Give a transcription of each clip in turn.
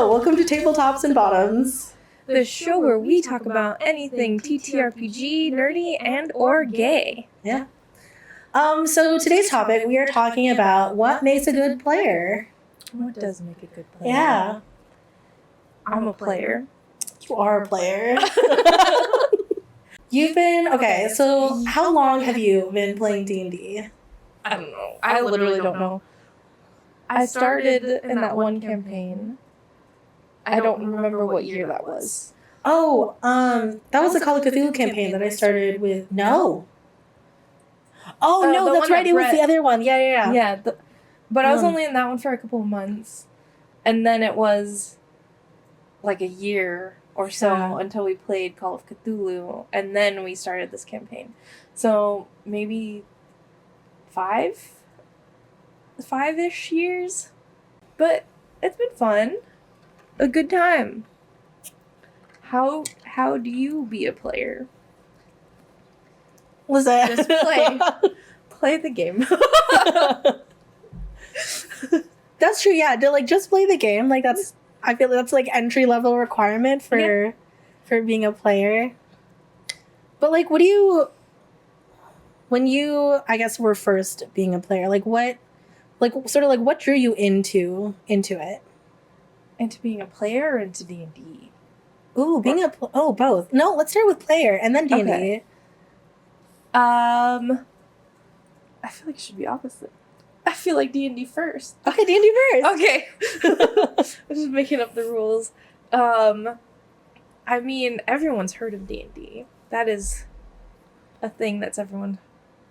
Hello, welcome to Tabletops and Bottoms. The show where we talk about anything TTRPG, nerdy, and or gay. Yeah. So today's topic, we are talking about what makes a good player. What does make a good player? Yeah. I'm a player. You are a player. Okay, so how long have you been playing D&D? I don't know. I literally don't know. I started in that one campaign. I don't remember what year that was. Oh, that was the Call of Cthulhu campaign that I started with. No. Oh, no, that's right. It was the other one. Yeah. Yeah, but I was only in that one for a couple of months. And then it was like a year or so until we played Call of Cthulhu. And then we started this campaign. So maybe 5-ish years. But it's been fun. A good time. How do you be a player? Was that just play the game? That's true. Yeah, to just play the game. I feel that's entry level requirement for being a player. But what do you, when you I guess were first being a player, what drew you into it? Into being a player or into D&D? Ooh, both. No, let's start with player and then D&D. Okay. I feel like it should be opposite. I feel like D&D first. Okay, D&D first. Okay. I'm just making up the rules. I mean, everyone's heard of D&D. That is a thing that everyone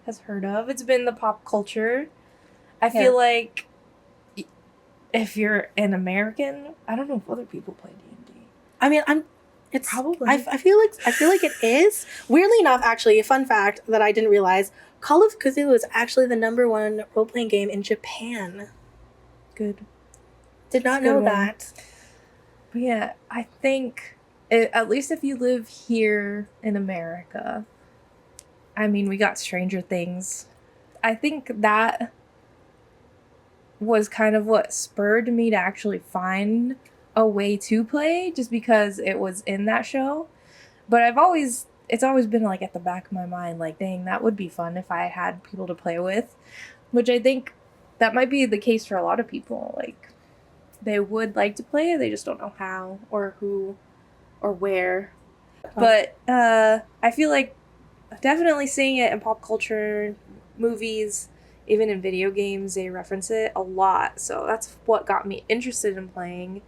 has heard of. It's been the pop culture. I feel like if you're an American, I don't know if other people play D&D. I mean, it's probably. I feel like it is. Weirdly enough, actually, a fun fact that I didn't realize: Call of Cthulhu is actually the #1 role-playing game in Japan. Good. Did not know that. But yeah, I think at least if you live here in America, I mean, we got Stranger Things. I think that was kind of what spurred me to actually find a way to play, just because it was in that show. But it's always been at the back of my mind, dang, that would be fun if I had people to play with, which I think that might be the case for a lot of people. They would like to play, they just don't know how or who or where. But I feel like definitely seeing it in pop culture, movies, even in video games, they reference it a lot. So that's what got me interested in playing.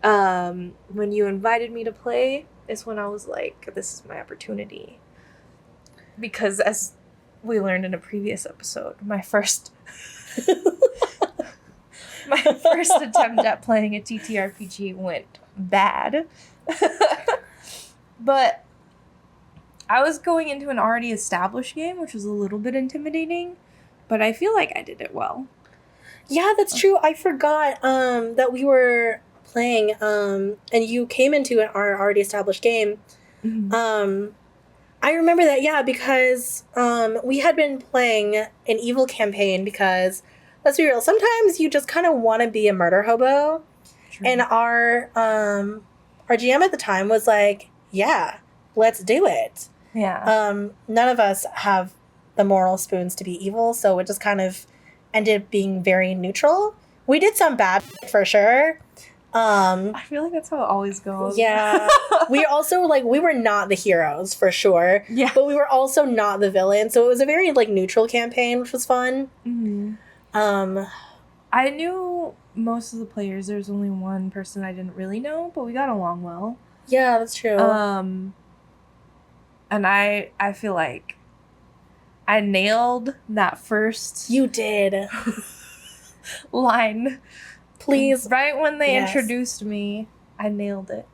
When you invited me to play is when I was like, this is my opportunity. Because as we learned in a previous episode, my first attempt at playing a TTRPG went bad. But I was going into an already established game, which was a little bit intimidating. But I feel like I did it well. Yeah, that's true. I forgot that we were playing, and you came into our already established game. Mm-hmm. I remember that, because we had been playing an evil campaign because, let's be real, sometimes you just kind of want to be a murder hobo. True. And our GM at the time was like, yeah, let's do it. Yeah. None of us have the moral spoons to be evil, so it just kind of ended up being very neutral. We did some bad for sure. I feel like that's how it always goes. Yeah. We also we were not the heroes for sure. Yeah. But we were also not the villain, so it was a very neutral campaign, which was fun. Mm-hmm. I knew most of the players. There's only one person I didn't really know, but we got along well. Yeah, that's true. And I feel like I nailed that first. You did. line. Please. Right when they introduced me, I nailed it.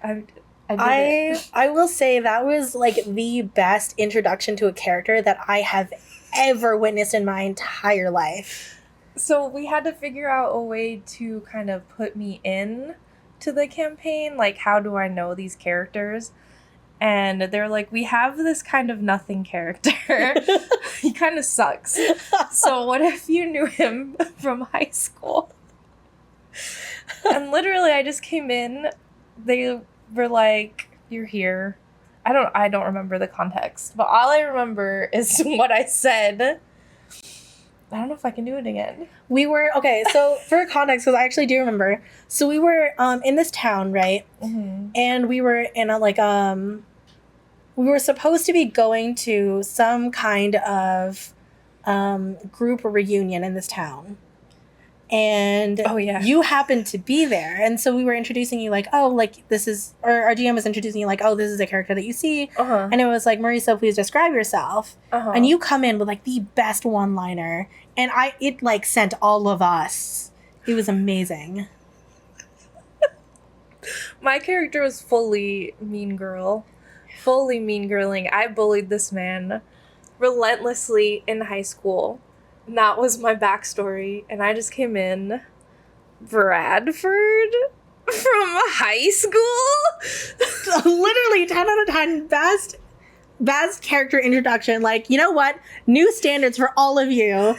I did it. I will say that was the best introduction to a character that I have ever witnessed in my entire life. So we had to figure out a way to kind of put me in to the campaign. How do I know these characters? And they're like, we have this kind of nothing character. He kind of sucks. So what if you knew him from high school? And literally, I just came in. They were like, "You're here." I don't remember the context, but all I remember is what I said. I don't know if I can do it again. We were okay. So for context, because I actually do remember. So we were in this town, right? Mm-hmm. And we were in a we were supposed to be going to some kind of group reunion in this town. And Oh, yeah. you happened to be there. And so we were introducing you like, oh, like this is, or our GM was introducing you like, oh, this is a character that you see. Uh-huh. And it was like, Marisa, please describe yourself. Uh-huh. And you come in with like the best one-liner. And it like sent all of us. It was amazing. My character was fully mean girl. Fully mean girling. I bullied this man relentlessly in high school. And that was my backstory. And I just came in Bradford from high school. Literally 10 out of 10 best character introduction. Like, you know what? New standards for all of you.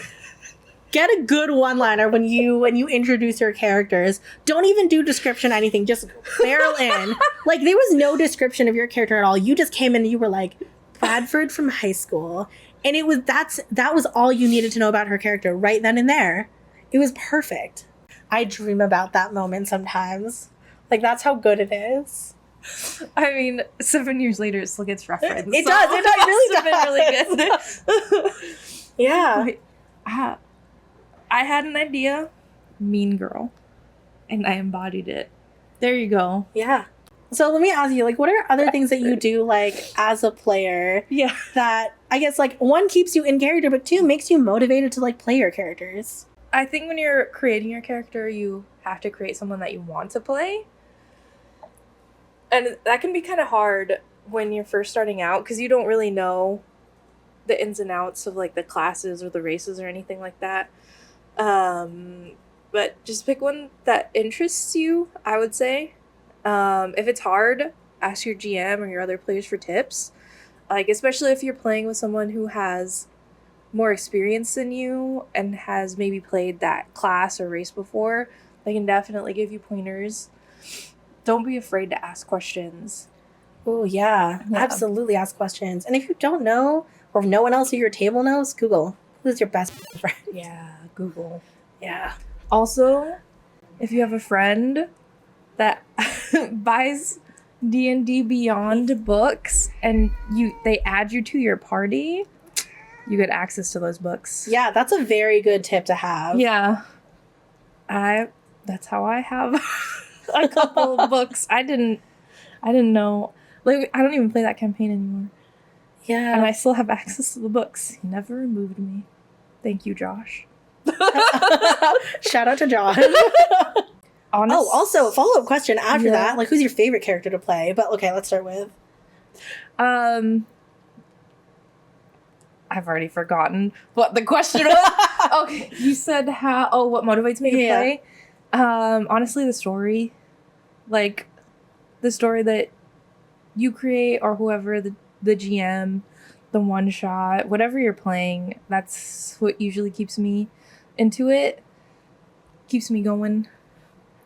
Get a good one-liner when you introduce your characters. Don't even do description or anything. Just barrel in. Like, there was no description of your character at all. You just came in and you were like, Bradford from high school. And that was all you needed to know about her character right then and there. It was perfect. I dream about that moment sometimes. Like, that's how good it is. I mean, 7 years later, it still gets referenced. It does. It really does. Really good. Yeah. Wait, I had an idea, mean girl, and I embodied it. There you go. Yeah. So let me ask you, like, what are other things that you do, like, as a player? Yeah. That, I guess, like, one, keeps you in character, but two, makes you motivated to, like, play your characters? I think when you're creating your character, you have to create someone that you want to play. And that can be kind of hard when you're first starting out, because you don't really know the ins and outs of, like, the classes or the races or anything like that. But just pick one that interests you, I would say. If it's hard, ask your GM or your other players for tips. Like, especially if you're playing with someone who has more experience than you and has maybe played that class or race before, they can definitely give you pointers. Don't be afraid to ask questions. Oh, yeah. Absolutely ask questions. And if you don't know, or if no one else at your table knows, Google. Who's your best friend? Yeah, Google. Yeah. Also, if you have a friend that buys D&D Beyond books and they add you to your party, you get access to those books. Yeah, that's a very good tip to have. Yeah. That's how I have a couple of books. I didn't know. Like, I don't even play that campaign anymore. Yeah. And I still have access to the books. He never removed me. Thank you, Josh. Shout out to Josh. Also, a follow-up question after that. Like, who's your favorite character to play? But, okay, let's start with... I've already forgotten what the question was. Okay, you said what motivates me to play? Honestly, the story. Like, the story that you create or whoever, the GM, the one-shot, whatever you're playing, that's what usually keeps me into it. Keeps me going.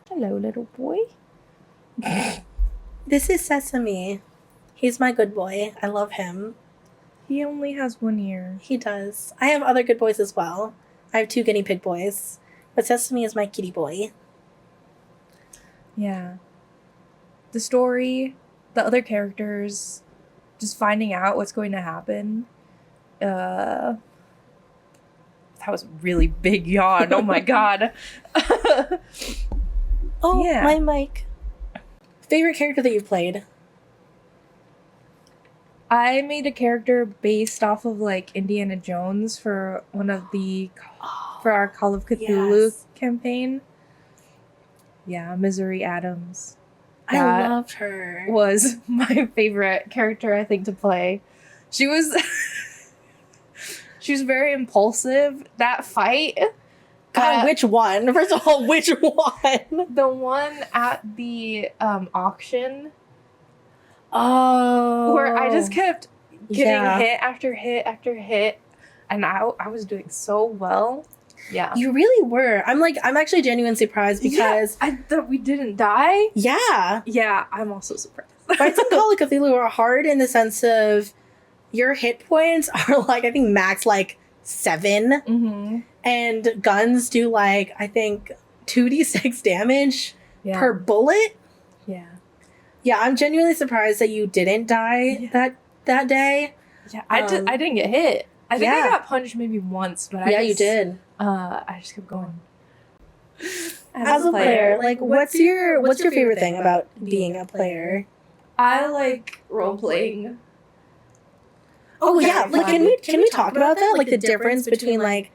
Hello, little boy. This is Sesame. He's my good boy. I love him. He only has 1 ear. He does. I have other good boys as well. I have 2 guinea pig boys. But Sesame is my kitty boy. Yeah. The story, the other characters, just finding out what's going to happen. That was a really big yawn. Oh my god. Oh, yeah. My mic. Favorite character that you've played? I made a character based off of, like, Indiana Jones for for our Call of Cthulhu campaign. Yeah, Misery Adams. I loved her. Was my favorite character, I think, to play. She was very impulsive. That fight. God, which one? First of all, which one? The one at the auction. Oh. Where I just kept getting hit after hit after hit. And I was doing so well. Yeah. You really were. I'm actually genuinely surprised because I thought we didn't die. Yeah. Yeah, I'm also surprised. Fights in Call of Cthulhu are hard in the sense of your hit points are like, I think max like 7. Mm-hmm. And guns do like, I think 2d6 damage per bullet. Yeah. Yeah, I'm genuinely surprised that you didn't die that day. Yeah, I didn't get hit. I think I got punched maybe once, but you did. I just kept going. As a player, like what's your favorite thing about being a player? I like role playing. Oh yeah, like can we talk about that? Like the difference between like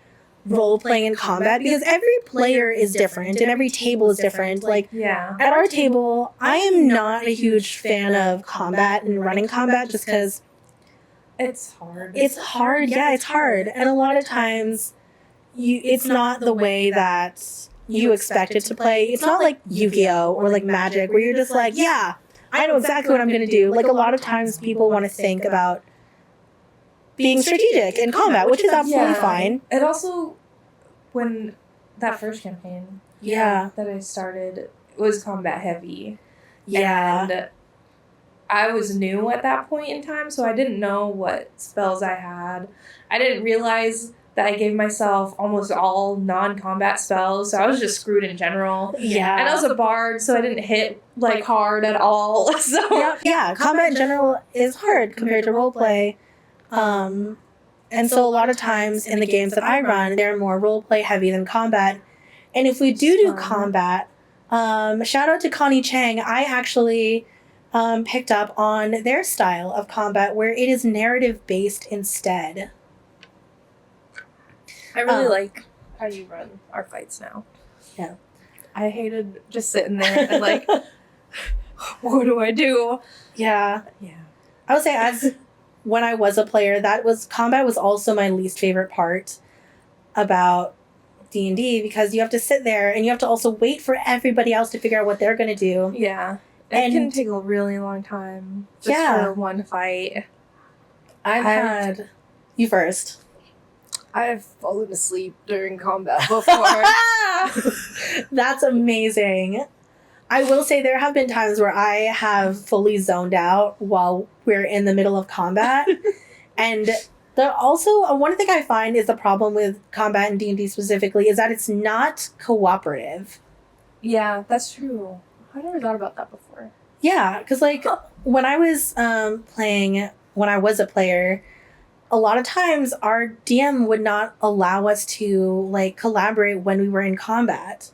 role playing and combat, because every player is different and every table is different. Like at our table, I am not a huge fan of combat and running combat just because it's hard. It's hard. Yeah, it's hard, and a lot of times it's not the way that you expect it to play. It's not like Yu-Gi-Oh or like Magic where you're just like, yeah, I know exactly what I'm going to do. Like a lot of times people want to think about being strategic in combat, which is absolutely fine. And also, when that first campaign that I started was combat heavy. Yeah. And I was new at that point in time, so I didn't know what spells I had. I didn't realize that I gave myself almost all non-combat spells, so I was just screwed in general. Yeah. And I was a bard, so I didn't hit like hard at all. So yeah, combat in general is hard compared to roleplay. And so a lot of times in the games that I run, they're more roleplay heavy than combat. And if we do combat, shout out to Connie Chang, I actually picked up on their style of combat where it is narrative based instead. I really like how you run our fights now. Yeah. I hated just sitting there and like, what do I do? Yeah. Yeah. I would say as when I was a player, combat was also my least favorite part about D&D, because you have to sit there and you have to also wait for everybody else to figure out what they're going to do. Yeah. It can take a really long time just for one fight. I've had... You first. I've fallen asleep during combat before. That's amazing. I will say there have been times where I have fully zoned out while we're in the middle of combat. And also, one thing I find is the problem with combat in D&D specifically is that it's not cooperative. Yeah, that's true. I never thought about that before. Yeah, because like when I was when I was a player, a lot of times our DM would not allow us to like collaborate when we were in combat.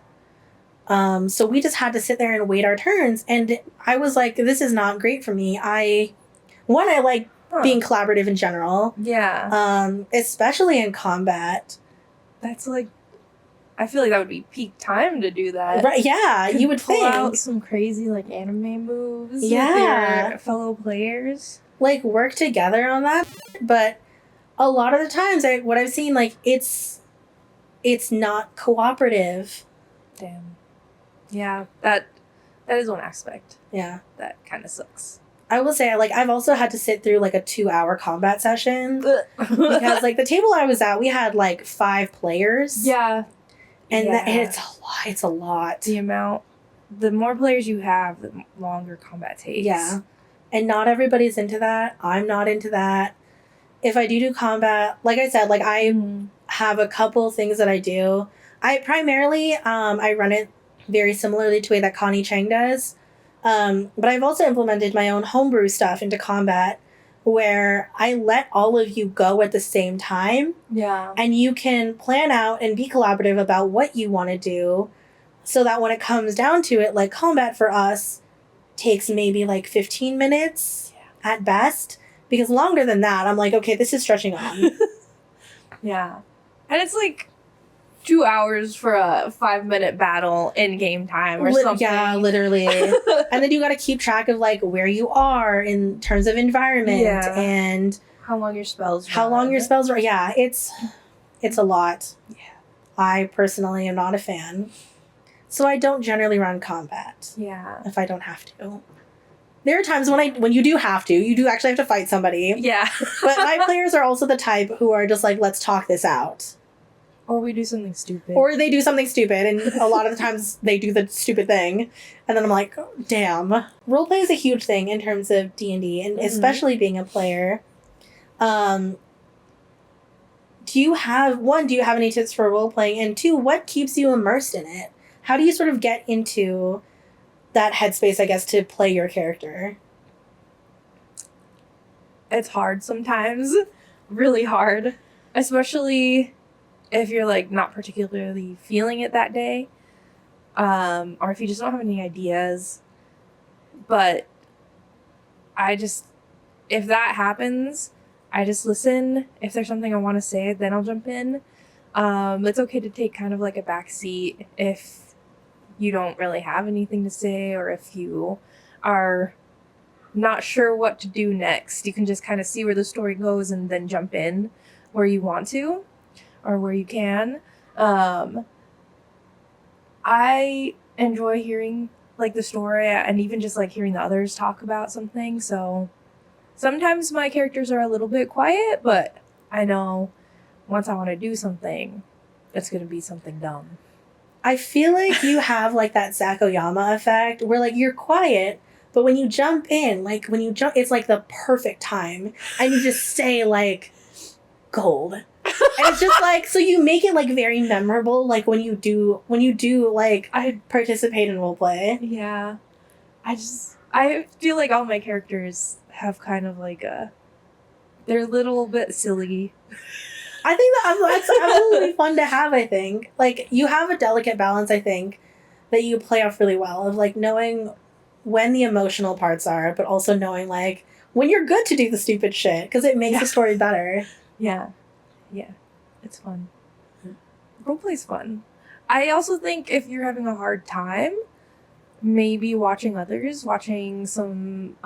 So we just had to sit there and wait our turns. And I was like, this is not great for me. I like being collaborative in general. Yeah. Especially in combat. That's like, I feel like that would be peak time to do that. Right? Yeah, you would pull out some crazy like anime moves. With your fellow players. Like work together on that. But a lot of the times, what I've seen, like it's not cooperative. Damn. Yeah, that is one aspect. Yeah, that kind of sucks. I will say, like, I've also had to sit through like a 2-hour combat session because, like, the table I was at, we had like 5 players. Yeah, and it's a lot. It's a lot. The more players you have, the longer combat takes. Yeah, and not everybody's into that. I'm not into that. If I do combat, like I said, like I have a couple things that I do. I primarily I run it very similarly to the way that Connie Chang does. But I've also implemented my own homebrew stuff into combat where I let all of you go at the same time. Yeah. And you can plan out and be collaborative about what you want to do so that when it comes down to it, like combat for us takes maybe like 15 minutes at best. Because longer than that, I'm like, okay, this is stretching on. Yeah. And it's like 2 hours for a 5-minute battle in game time or something. Yeah, literally. And then you got to keep track of like where you are in terms of environment and how long your spells run. Yeah, it's a lot. Yeah. I personally am not a fan. So I don't generally run combat. Yeah. If I don't have to. There are times when you do have to. You do actually have to fight somebody. Yeah. But my players are also the type who are just like, let's talk this out. Or we do something stupid. Or they do something stupid, and a lot of the times they do the stupid thing, and then I'm like, damn. Roleplay is a huge thing in terms of D&D, and especially being a player. Do you have any tips for roleplaying? And 2, what keeps you immersed in it? How do you sort of get into that headspace, I guess, to play your character? It's hard sometimes. Really hard. Especially if you're, like, not particularly feeling it that day. Or if you just don't have any ideas. But if that happens, I just listen. If there's something I want to say, then I'll jump in. It's okay to take kind of like a back seat if you don't really have anything to say, or if you are not sure what to do next. You can just kind of see where the story goes and then jump in where you want to or where you can. I enjoy hearing like the story and even just like hearing the others talk about something. So sometimes my characters are a little bit quiet, but I know once I want to do something, it's going to be something dumb. I feel like you have like that Sakoyama effect where like you're quiet, but when you jump in, it's like the perfect time, and you just say like gold. And it's just like, so you make it like very memorable, like when you do like I participate in roleplay. Yeah. I feel like all my characters have kind of like they're a little bit silly. I think that's absolutely fun to have, I think. Like, you have a delicate balance, I think, that you play off really well, of, like, knowing when the emotional parts are, but also knowing, like, when you're good to do the stupid shit, because it makes the story better. Yeah. Yeah. It's fun. Roleplay's fun. I also think if you're having a hard time, maybe watching some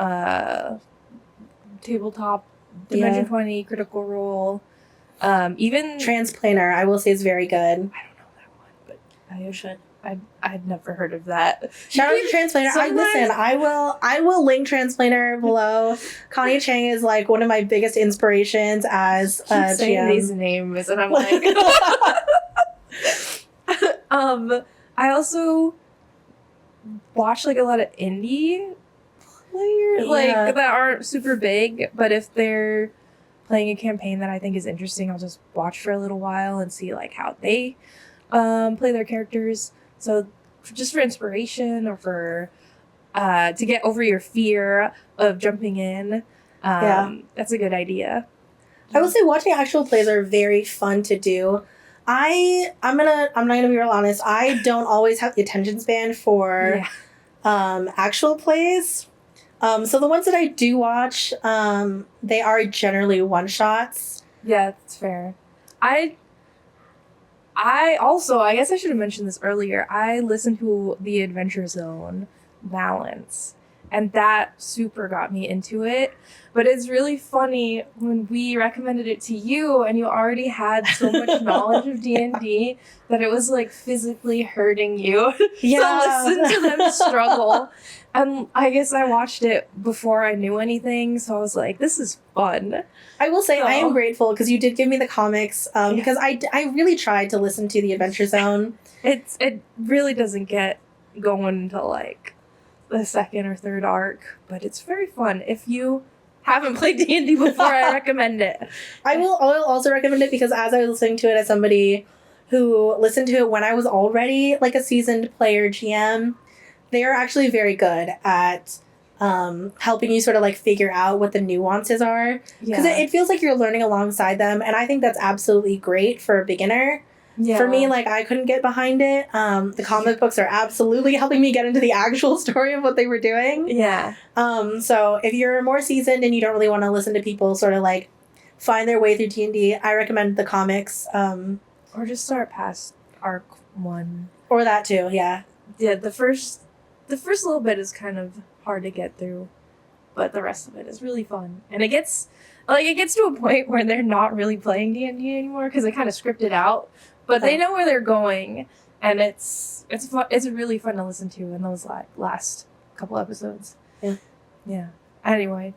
tabletop, Dimension 20, Critical Role, even Transplaner, I will say, is very good. I don't know that one, but I should. I'd never heard of that. Shout out to Transplaner. I will link Transplaner below. Connie Chang is like one of my biggest inspirations as a saying GM. These names, and I'm like, I also watch like a lot of indie players, like that aren't super big, but if they're playing a campaign that I think is interesting, I'll just watch for a little while and see like how they play their characters. So just for inspiration or for to get over your fear of jumping in, that's a good idea. I will say watching actual plays are very fun to do. I'm not gonna be real honest. I don't always have the attention span for actual plays. So the ones that I do watch, they are generally one shots. Yeah, that's fair. I also, I guess I should have mentioned this earlier, I listened to the Adventure Zone Balance, and that super got me into it. But it's really funny when we recommended it to you and you already had so much knowledge of D&D that it was like physically hurting you to listen to them struggle. And I guess I watched it before I knew anything, so I was like, this is fun. I will say I am grateful because you did give me the comics because I really tried to listen to the Adventure Zone. It really doesn't get going until like the second or third arc, but it's very fun. If you haven't played D&D before, I recommend it. I will also recommend it because as I was listening to it as somebody who listened to it when I was already like a seasoned player GM, they are actually very good at helping you sort of like figure out what the nuances are. Because it feels like you're learning alongside them. And I think that's absolutely great for a beginner. Yeah. For me, like, I couldn't get behind it. The comic books are absolutely helping me get into the actual story of what they were doing. Yeah. So if you're more seasoned and you don't really want to listen to people sort of like find their way through D&D, I recommend the comics. Or just start past arc 1. Or that too, yeah. Yeah, the first little bit is kind of hard to get through, but the rest of it is really fun. And it gets to a point where they're not really playing D&D anymore because they kind of script it out, but they know where they're going, and it's fun. It's really fun to listen to in those last couple episodes. Yeah. Anyway,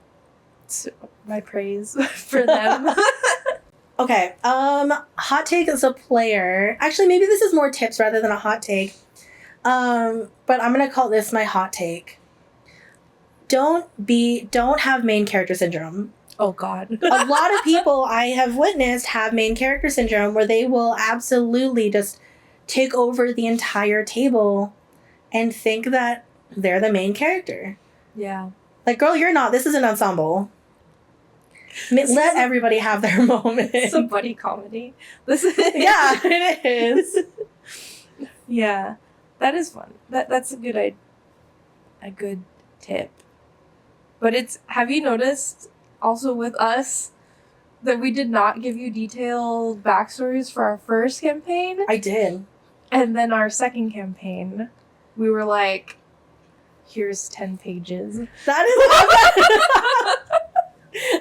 so my praise for them. Okay. Hot take as a player. Actually, maybe this is more tips rather than a hot take. But I'm gonna call this my hot take. Don't have main character syndrome. Oh God. A lot of people I have witnessed have main character syndrome where they will absolutely just take over the entire table and think that they're the main character. Yeah. Like, girl, you're not. This is an ensemble. Let everybody have their moment. It's a buddy comedy. This is Yeah, it is. Yeah. That is fun. That's a good tip. But have you noticed also with us that we did not give you detailed backstories for our first campaign? I did. And then our second campaign, we were like, here's 10 pages.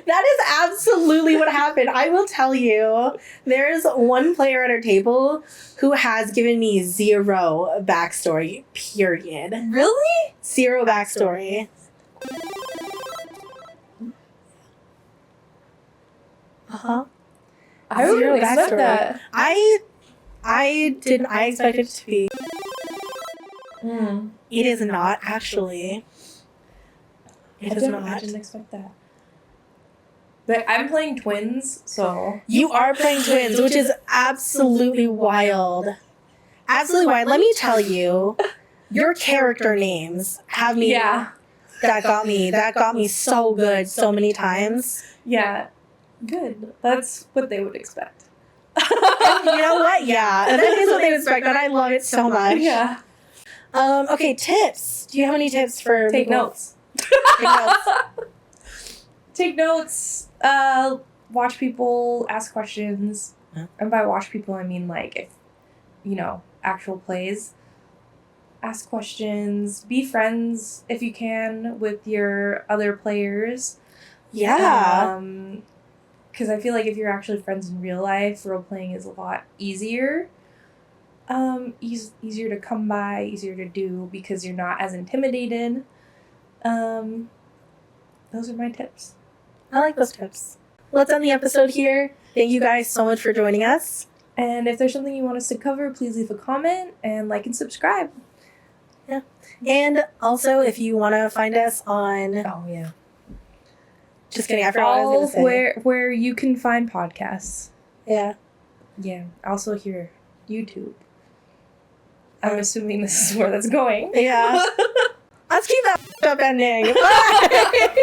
That is absolutely what happened. I will tell you, there's one player at our table who has given me 0 backstory, period. Really? 0 backstory. Uh-huh. I wouldn't expect that. I didn't. I expected it to be. Mm. It is not, actually. I didn't expect that. But I'm playing twins, so... You are playing twins, which is absolutely wild. Absolutely wild. Let me tell you, your character names have me... Yeah. That got me so good so many times. Yeah. Good. That's what they would expect. You know what? Yeah. That is what they would expect, and I love it so much. Yeah. Okay, tips. Do you have any tips for Take people? notes. Take notes. Take notes. Watch people, ask questions. Yeah. And by watch people, I mean, like, if, actual plays. Ask questions. Be friends, if you can, with your other players. Yeah. Because I feel like if you're actually friends in real life, role-playing is a lot easier. Easier to come by, easier to do, because you're not as intimidated. Those are my tips. I like those tips. Let's end the episode here. Thank you guys so much for joining us. And if there's something you want us to cover, please leave a comment and like and subscribe. Yeah. And also, if you want to find us on... Oh, yeah. Just kidding, I forgot what I was going to say. Where you can find podcasts. Yeah. Yeah. Also here, YouTube. I'm assuming this is where that's going. Yeah. Let's keep that up ending. Bye!